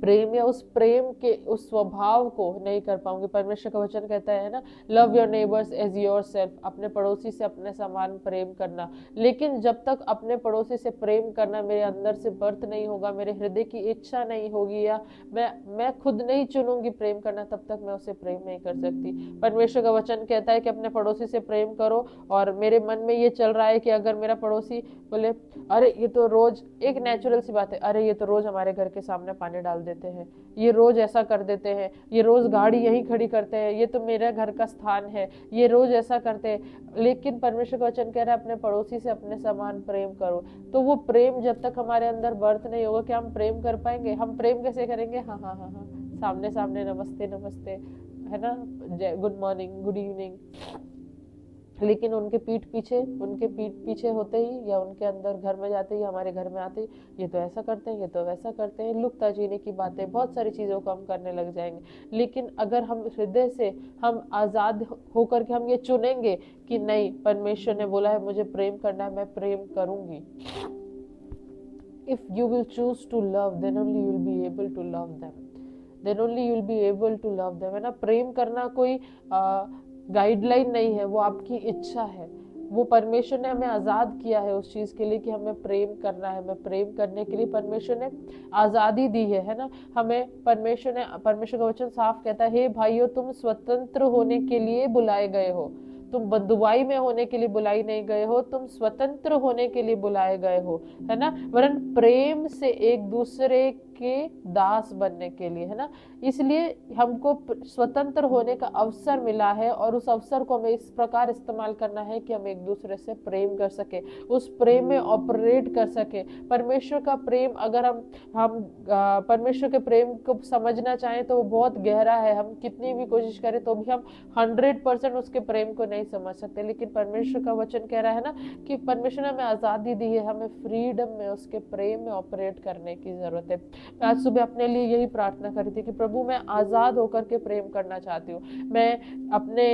प्रेम या उस प्रेम के उस स्वभाव को नहीं कर पाऊंगी। परमेश्वर का वचन कहता है ना, love your neighbours as yourself, अपने पड़ोसी से अपने समान प्रेम करना। लेकिन जब तक अपने पड़ोसी से प्रेम करना मेरे अंदर से बर्थ नहीं होगा, मेरे हृदय की इच्छा नहीं होगी, या मैं खुद नहीं चुनूंगी प्रेम करना, तब तक मैं उसे प्रेम नहीं कर सकती। परमेश्वर का वचन कहता है कि अपने पड़ोसी से प्रेम करो, और मेरे मन में ये चल रहा है कि अगर मेरा पड़ोसी बोले अरे ये तो रोज, एक नेचुरल सी बात है, अरे ये तो रोज हमारे घर के सामने पानी डाल देते हैं, ये रोज ऐसा कर देते हैं, ये रोज गाड़ी यहीं खड़ी करते हैं, ये तो मेरे घर का स्थान है, ये रोज ऐसा करते हैं। लेकिन परमेश्वर का वचन कह रहा है अपने पड़ोसी से अपने समान प्रेम करो। तो वो प्रेम जब तक हमारे अंदर बर्थ नहीं होगा, क्या हम प्रेम कर पाएंगे? हम प्रेम कैसे करेंगे? हाँ हाँ हाँ हाँ, सामने सामने, नमस्ते नमस्ते, है ना, गुड मॉर्निंग, गुड इवनिंग। लेकिन उनके पीठ पीछे होते ही, या उनके अंदर घर में जाते ही, हमारे घर में आते ही, ये तो ऐसा करते हैं, ये तो वैसा करते हैं, लुकता जीने की बातें, बहुत सारी चीज़ों को हम करने लग जाएंगे। लेकिन अगर हम हृदय से, हम आज़ाद होकर के हम ये चुनेंगे कि नहीं, परमेश्वर ने बोला है मुझे प्रेम करना है, मैं प्रेम करूंगी। If you will choose to love, then only you will be able to love them. Then only you will be able to love them, है ना। प्रेम करना कोई गाइडलाइन नहीं है, वो आपकी इच्छा है। वो परमेश्वर ने हमें आज़ाद किया है उस चीज़ के लिए कि हमें प्रेम करना है। हमें प्रेम करने के लिए परमेश्वर ने आज़ादी दी है ना। हमें परमेश्वर का वचन साफ कहता है, हे भाइयों तुम स्वतंत्र होने के लिए बुलाए गए हो। तुम बंधुआई में होने के लिए बुलाई नहीं गए हो, तुम स्वतंत्र होने के लिए बुलाए गए हो, है ना। वरन प्रेम से एक दूसरे के दास बनने के लिए, है ना। इसलिए हमको स्वतंत्र होने का अवसर मिला है और उस अवसर को हमें इस प्रकार इस्तेमाल करना है कि हम एक दूसरे से प्रेम कर सके, उस प्रेम में ऑपरेट कर सके। परमेश्वर का प्रेम अगर हम परमेश्वर के प्रेम को समझना चाहें तो वो बहुत गहरा है। हम कितनी भी कोशिश करें तो भी हम 100% उसके प्रेम को नहीं समझ सकते। लेकिन परमेश्वर का वचन कह रहा है ना कि परमेश्वर ने हमें आज़ादी दी है, हमें फ्रीडम में उसके प्रेम में ऑपरेट करने की जरूरत है। मैं आज सुबह अपने लिए यही प्रार्थना करी थी कि प्रभु मैं आज़ाद होकर के प्रेम करना चाहती हूँ। मैं अपने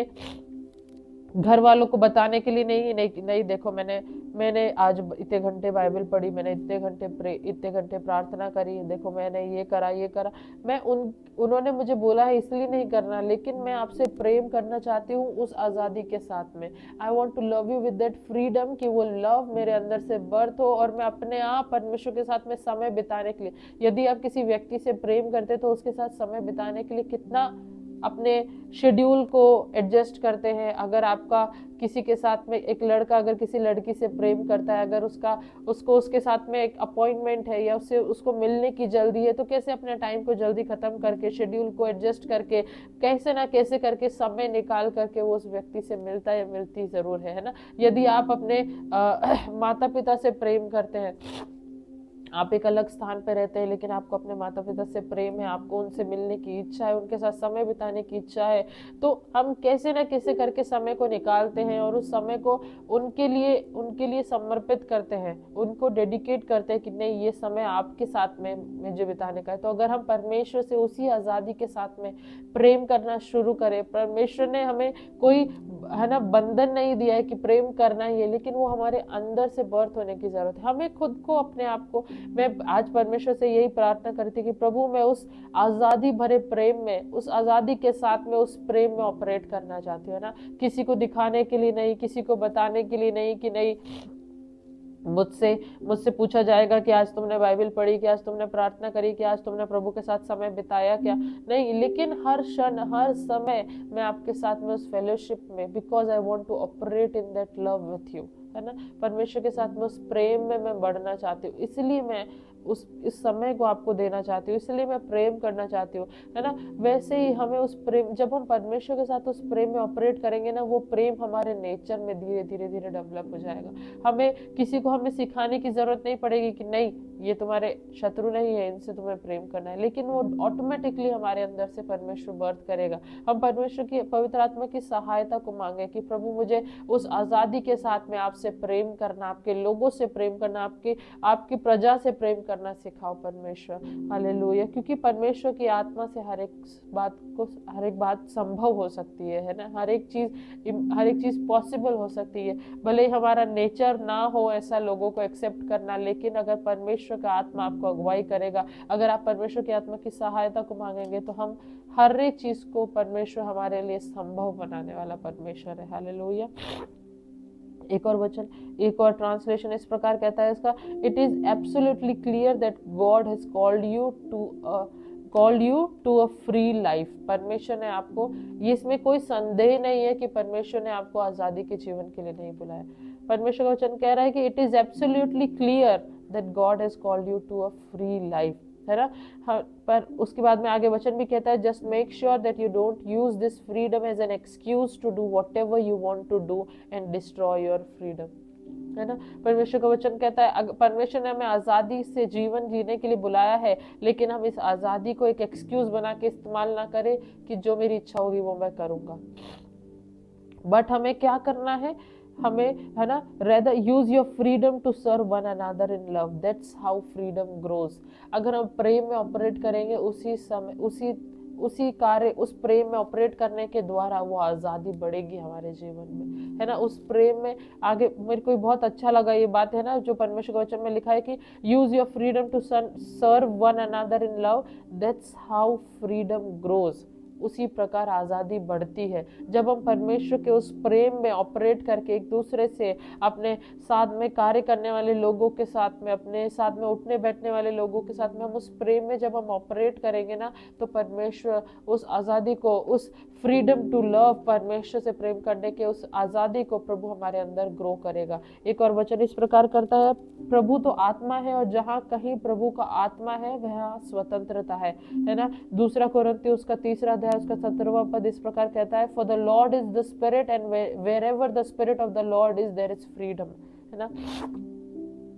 घर वालों को बताने के लिए नहीं देखो मैंने आज इतने घंटे बाइबल पढ़ी, मैंने इतने घंटे प्रार्थना करी, देखो मैंने ये करा। मैं उन्होंने मुझे बोला है इसलिए नहीं करना, लेकिन मैं आपसे प्रेम करना चाहती हूँ उस आज़ादी के साथ में। I want to love you with that freedom, कि वो लव मेरे अंदर से बर्थ हो और मैं अपने आप परमेश्वर के साथ में समय बिताने के लिए। यदि आप किसी व्यक्ति से प्रेम करते तो उसके साथ समय बिताने के लिए कितना अपने शेड्यूल को एडजस्ट करते हैं। अगर आपका किसी के साथ में, एक लड़का अगर किसी लड़की से प्रेम करता है, अगर उसको उसके साथ में एक अपॉइंटमेंट है या उसको मिलने की जल्दी है, तो कैसे अपने टाइम को जल्दी खत्म करके, शेड्यूल को एडजस्ट करके, कैसे ना कैसे करके समय निकाल करके वो उस व्यक्ति से मिलता है, मिलती जरूर है ना। यदि आप अपने माता पिता से प्रेम करते हैं, आप एक अलग स्थान पर रहते हैं लेकिन आपको अपने माता पिता से प्रेम है, आपको उनसे मिलने की इच्छा है, उनके साथ समय बिताने की इच्छा है, तो हम कैसे ना कैसे करके समय को निकालते हैं और उस समय को उनके लिए समर्पित करते हैं, उनको डेडिकेट करते हैं कि नहीं ये समय आपके साथ में मुझे बिताने का है। तो अगर हम परमेश्वर से उसी आज़ादी के साथ में प्रेम करना शुरू करें, परमेश्वर ने हमें कोई है ना बंधन नहीं दिया है कि प्रेम करना ही है, लेकिन वो हमारे अंदर से बर्थ होने की जरूरत है। हमें खुद को, अपने आप को, मैं आज परमेश्वर से यही प्रार्थना करती कि प्रभु मैं उस आज़ादी भरे प्रेम में, उस आज़ादी के साथ में उस प्रेम में ऑपरेट करना चाहती हूँ ना। किसी को दिखाने के लिए नहीं, किसी को बताने के लिए नहीं कि नहीं मुझसे पूछा जाएगा कि आज तुमने बाइबल पढ़ी, कि आज तुमने प्रार्थना करी, कि आज तुमने प्रभु के साथ समय बिताया क्या, नहीं, लेकिन हर क्षण हर समय मैं आपके साथ में उस फेलोशिप में, because I want to operate in that love with you, है ना। परमेश्वर के साथ में उस प्रेम में मैं बढ़ना चाहती हूँ, इसलिए मैं इस समय को आपको देना चाहती हूँ, इसलिए मैं प्रेम करना चाहती हूँ, है ना। वैसे ही हमें उस प्रेम, जब हम परमेश्वर के साथ उस प्रेम में ऑपरेट करेंगे ना, वो प्रेम हमारे नेचर में धीरे धीरे धीरे डेवलप हो जाएगा। हमें सिखाने की जरूरत नहीं पड़ेगी कि नहीं ये तुम्हारे शत्रु नहीं है, इनसे तुम्हें प्रेम करना है, लेकिन वो ऑटोमेटिकली हमारे अंदर से परमेश्वर बर्थ करेगा। हम परमेश्वर की पवित्र आत्मा की सहायता को मांगे कि प्रभु मुझे उस आज़ादी के साथ में आपसे प्रेम करना, आपके लोगों से प्रेम करना, आपकी प्रजा से प्रेम करना सिखाओ परमेश्वर। हालेलुया। क्योंकि परमेश्वर की आत्मा से हर एक बात संभव हो सकती है ना। हर एक चीज पॉसिबल हो सकती है। भले ही हमारा नेचर ना हो ऐसा लोगों को एक्सेप्ट करना, लेकिन अगर परमेश्वर का आत्मा आपको अगुवाई करेगा, अगर आप परमेश्वर की आत्मा की सहायता को मांगेंगे, तो हम हर एक चीज को परमेश्वर हमारे लिए संभव बनाने वाला परमेश्वर है। हालेलुया। एक और ट्रांसलेशन इस प्रकार कहता है इसका, it is absolutely clear that God has called you to a free life. परमेश्वर ने आपको, ये इसमें कोई संदेह नहीं है कि परमेश्वर ने आपको आज़ादी के जीवन के लिए नहीं बुलाया। परमेश्वर का वचन कह रहा है कि it is absolutely clear that God has called you to a free life, है ना। पर उसके बाद में आगे वचन भी कहता है, just make sure that you don't use this freedom as an excuse to do whatever you want to do and destroy your freedom, है ना। परमेश्वर का वचन कहता है, परमेश्वर ने हमें आज़ादी से जीवन जीने के लिए बुलाया है, लेकिन हम इस आज़ादी को एक एक्सक्यूज बना के इस्तेमाल ना करें कि जो मेरी इच्छा होगी वो मैं करूंगा। बट हमें क्या करना है, हमें, है ना, rather use your freedom to serve one another in love, that's how freedom grows। अगर हम प्रेम में ऑपरेट करेंगे, उसी उसी कार्य उस प्रेम में ऑपरेट करने के द्वारा वो आज़ादी बढ़ेगी हमारे जीवन में, है ना। उस प्रेम में आगे मेरे को बहुत अच्छा लगा ये बात, है ना, जो परमेश्वर के वचन में लिखा है कि use your freedom to serve one another in love, that's how freedom grows. उसी प्रकार आज़ादी बढ़ती है जब हम परमेश्वर के उस प्रेम में ऑपरेट करके एक दूसरे से, अपने साथ में कार्य करने वाले लोगों के साथ में, अपने साथ में उठने बैठने वाले लोगों के साथ में हम उस प्रेम में जब हम ऑपरेट करेंगे ना, तो परमेश्वर उस आज़ादी को, उस फ्रीडम टू लव, परमेश्वर से प्रेम करने के उस आज़ादी को प्रभु हमारे अंदर ग्रो करेगा। एक और वचन इस प्रकार करता है, प्रभु तो आत्मा है और जहाँ कहीं प्रभु का आत्मा है वहाँ स्वतंत्रता है ना। दूसरा कोरिन्थियों उसका 3 अध्याय उसका 17वां पद इस प्रकार कहता है, for the Lord is the spirit and wherever the spirit of the Lord is there is freedom, है ना।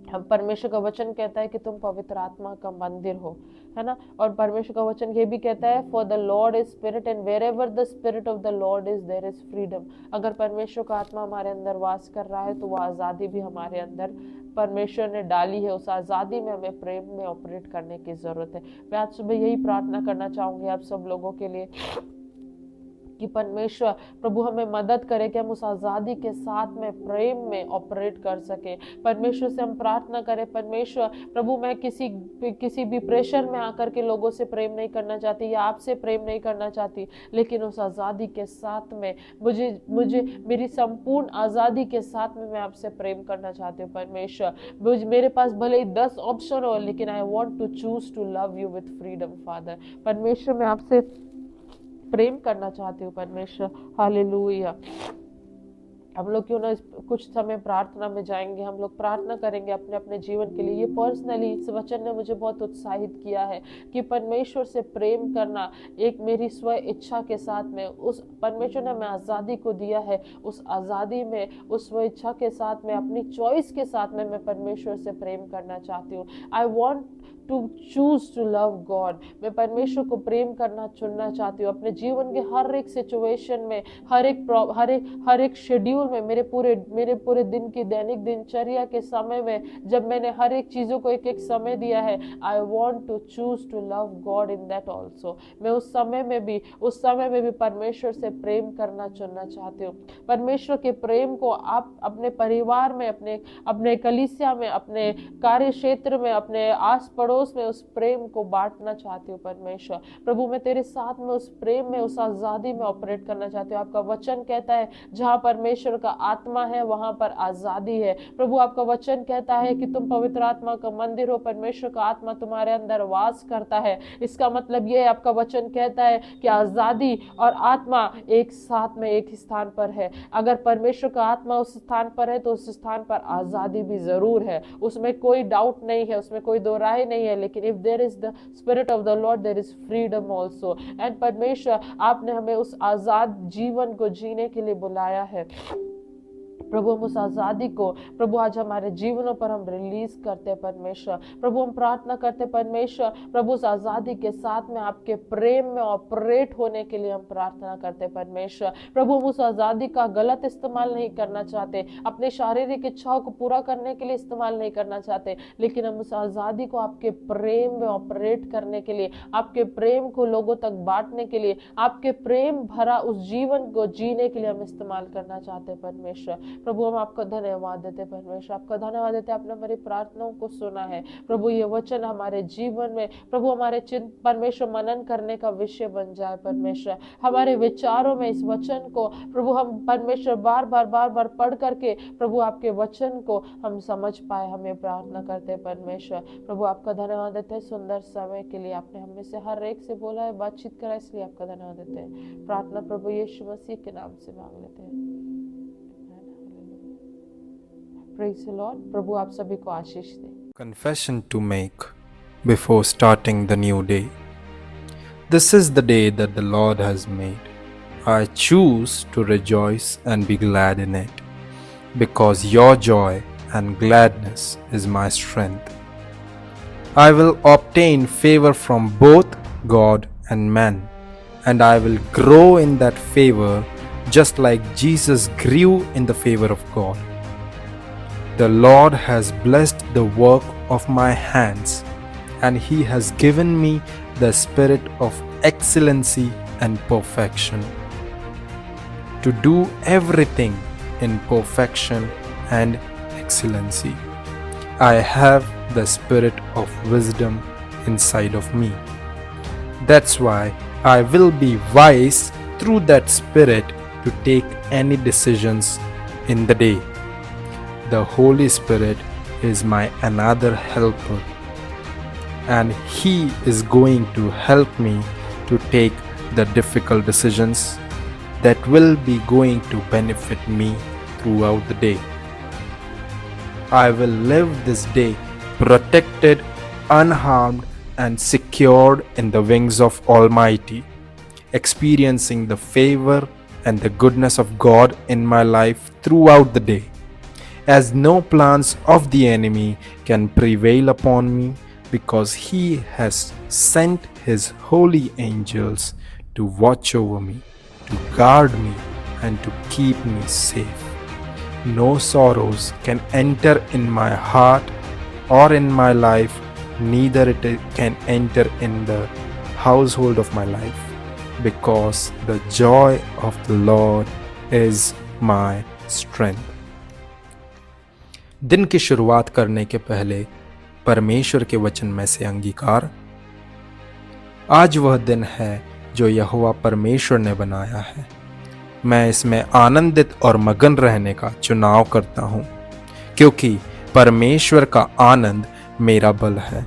हम परमेश्वर का वचन कहता है कि तुम पवित्र आत्मा का मंदिर हो, है ना। और परमेश्वर का वचन ये भी कहता है, for the Lord is spirit and wherever the spirit of the Lord is there is freedom. अगर परमेश्वर का आत्मा हमारे अंदर वास कर रहा है तो वो आज़ादी भी हमारे अंदर परमेश्वर ने डाली है। उस आज़ादी में हमें प्रेम में ऑपरेट करने की ज़रूरत है। मैं आज सुबह यही प्रार्थना करना चाहूँगी आप सब लोगों के लिए कि परमेश्वर प्रभु हमें मदद करे कि हम उस आज़ादी के साथ में प्रेम में ऑपरेट कर सके। परमेश्वर से हम प्रार्थना करें, परमेश्वर प्रभु मैं किसी भी प्रेशर में आकर के लोगों से प्रेम नहीं करना चाहती या आपसे प्रेम नहीं करना चाहती, लेकिन उस आज़ादी के साथ में मुझे मेरी संपूर्ण आज़ादी के साथ में मैं आपसे प्रेम करना चाहती हूँ। परमेश्वर मेरे पास भले ही 10 ऑप्शन हो, लेकिन I want to choose to love you with freedom Father. परमेश्वर मैं आपसे प्रेम करना चाहती हूँ परमेश्वर। हालेलुया। हम लोग क्यों ना कुछ समय प्रार्थना में जाएंगे, हम लोग प्रार्थना करेंगे अपने अपने जीवन के लिए। ये पर्सनली इस वचन ने मुझे बहुत उत्साहित किया है कि परमेश्वर से प्रेम करना एक मेरी स्व इच्छा के साथ में, उस परमेश्वर ने हमें आज़ादी को दिया है, उस आज़ादी में, उस स्व इच्छा के साथ में, अपनी चॉइस के साथ में मैं परमेश्वर से प्रेम करना चाहती हूँ। I want to choose to love God. मैं परमेश्वर को प्रेम करना चुनना चाहती हूँ अपने जीवन के हर एक सिचुएशन में, हर एक शेड्यूल में, मेरे पूरे दिन की दैनिक दिनचर्या के समय में, जब मैंने हर एक चीज़ों को एक एक समय दिया है। I want to choose to love God in that also. मैं उस समय में भी परमेश्वर से प्रेम करना चुनना चाहती हूँ। परमेश्वर के प्रेम को आप अपने परिवार में, अपने कलीसिया में, अपने कार्य क्षेत्र में, अपने आस पड़ोस में उस प्रेम को बांटना चाहती हूँ। परमेश्वर प्रभु मैं तेरे साथ में उस प्रेम में, उस आज़ादी में ऑपरेट करना चाहती हूँ। आपका वचन कहता है जहाँ परमेश्वर का आत्मा है वहां पर आज़ादी है। प्रभु आपका वचन कहता है कि तुम पवित्र आत्मा का मंदिर हो, परमेश्वर का आत्मा तुम्हारे अंदर वास करता है। इसका मतलब ये है, आपका वचन कहता है कि आज़ादी और आत्मा एक साथ में एक स्थान पर है। अगर परमेश्वर का आत्मा उस स्थान पर है तो उस स्थान पर आज़ादी भी जरूर है, उसमें कोई डाउट नहीं है, उसमें कोई दो राय नहीं है। लेकिन if there is the spirit of the Lord there is freedom also. And परमेश्वर आपने हमें उस आज़ाद जीवन को जीने के लिए बुलाया है। प्रभु हम उस आज़ादी को प्रभु आज हमारे जीवनों पर हम रिलीज करते हैं परमेश्वर। प्रभु हम प्रार्थना करते हैं परमेश्वर, प्रभु उस आज़ादी के साथ में आपके प्रेम में ऑपरेट होने के लिए हम प्रार्थना करते हैं परमेश्वर। प्रभु हम उस आज़ादी का गलत इस्तेमाल नहीं करना चाहते, अपने शारीरिक इच्छाओं को पूरा करने के लिए इस्तेमाल नहीं करना चाहते, लेकिन हम उस आज़ादी को आपके प्रेम में ऑपरेट करने के लिए, आपके प्रेम को लोगों तक बांटने के लिए, आपके प्रेम भरा उस जीवन को जीने के लिए हम इस्तेमाल करना चाहते हैं परमेश्वर। प्रभु हम आपका धन्यवाद देते परमेश्वर, आपका धन्यवाद देते, आपने हमारी प्रार्थनाओं को सुना है। प्रभु ये वचन हमारे जीवन में प्रभु हमारे परमेश्वर मनन करने का विषय बन जाए परमेश्वर। हमारे विचारों में इस वचन को प्रभु हम परमेश्वर बार बार पढ़ करके प्रभु आपके वचन को हम समझ पाए, हमें प्रार्थना करते परमेश्वर। प्रभु आपका धन्यवाद देते हैं सुंदर समय के लिए, आपने हमें से हर एक से बोला है, बातचीत करा, इसलिए आपका धन्यवाद देते हैं। प्रार्थना प्रभु यीशु मसीह के नाम से मांग लेते हैं। Praise the Lord. प्रभु आप सभी को आशीष दे। Confession to make before starting the new day. This is the day that the Lord has made. I choose to rejoice and be glad in it, because your joy and gladness is my strength. I will obtain favor from both God and man, and I will grow in that favor just like Jesus grew in the favor of God. The Lord has blessed the work of my hands, and He has given me the spirit of excellency and perfection. To do everything in perfection and excellency. I have the spirit of wisdom inside of me. That's why I will be wise through that spirit to take any decisions in the day. The Holy Spirit is my another helper, and He is going to help me to take the difficult decisions that will be going to benefit me throughout the day. I will live this day protected, unharmed, and secured in the wings of Almighty, experiencing the favor and the goodness of God in my life throughout the day, as no plans of the enemy can prevail upon me, because He has sent His holy angels to watch over me, to guard me, and to keep me safe. No sorrows can enter in my heart or in my life, neither it can enter in the household of my life, because the joy of the Lord is my strength. दिन की शुरुआत करने के पहले परमेश्वर के वचन में से अंगीकार। आज वह दिन है जो यहोवा परमेश्वर ने बनाया है। मैं इसमें आनंदित और मगन रहने का चुनाव करता हूँ, क्योंकि परमेश्वर का आनंद मेरा बल है।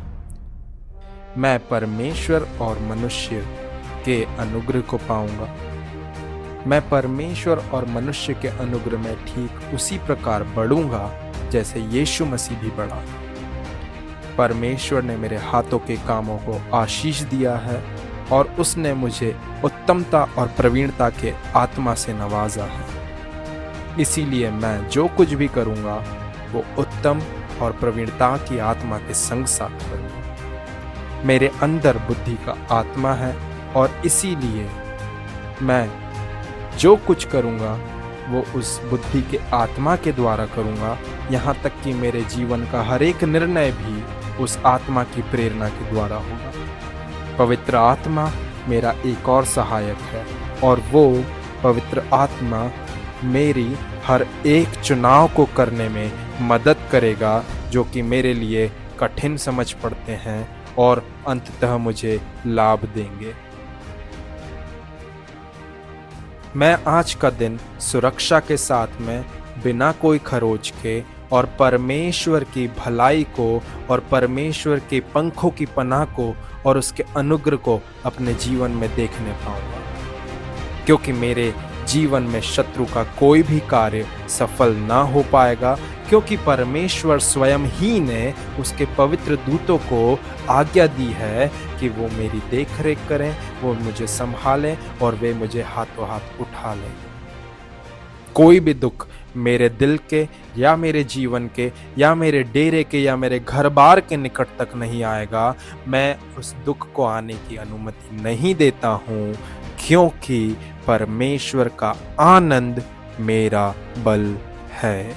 मैं परमेश्वर और मनुष्य के अनुग्रह को पाऊंगा। मैं परमेश्वर और मनुष्य के अनुग्रह में ठीक उसी प्रकार बढ़ूंगा जैसे यीशु मसीह भी बढ़ा। परमेश्वर ने मेरे हाथों के कामों को आशीष दिया है और उसने मुझे उत्तमता और प्रवीणता के आत्मा से नवाजा है। इसीलिए मैं जो कुछ भी करूंगा वो उत्तम और प्रवीणता की आत्मा के संग साथ करूंगा। मेरे अंदर बुद्धि का आत्मा है और इसीलिए मैं जो कुछ करूंगा वो उस बुद्धि के आत्मा के द्वारा करूंगा। यहाँ तक कि मेरे जीवन का हर एक निर्णय भी उस आत्मा की प्रेरणा के द्वारा होगा। पवित्र आत्मा मेरा एक और सहायक है और वो पवित्र आत्मा मेरी हर एक चुनाव को करने में मदद करेगा जो कि मेरे लिए कठिन समझ पड़ते हैं और अंततः मुझे लाभ देंगे। मैं आज का दिन सुरक्षा के साथ में बिना कोई खरोच के और परमेश्वर की भलाई को और परमेश्वर के पंखों की पनाह को और उसके अनुग्रह को अपने जीवन में देखने पाऊंगा, क्योंकि मेरे जीवन में शत्रु का कोई भी कार्य सफल ना हो पाएगा, क्योंकि परमेश्वर स्वयं ही ने उसके पवित्र दूतों को आज्ञा दी है कि वो मेरी देखरेख करें, वो मुझे संभालें और वे मुझे हाथों हाथ उठा लें। कोई भी दुख मेरे दिल के या मेरे जीवन के या मेरे डेरे के या मेरे घर बार के निकट तक नहीं आएगा। मैं उस दुख को आने की अनुमति नहीं देता हूँ, क्योंकि परमेश्वर का आनंद मेरा बल है।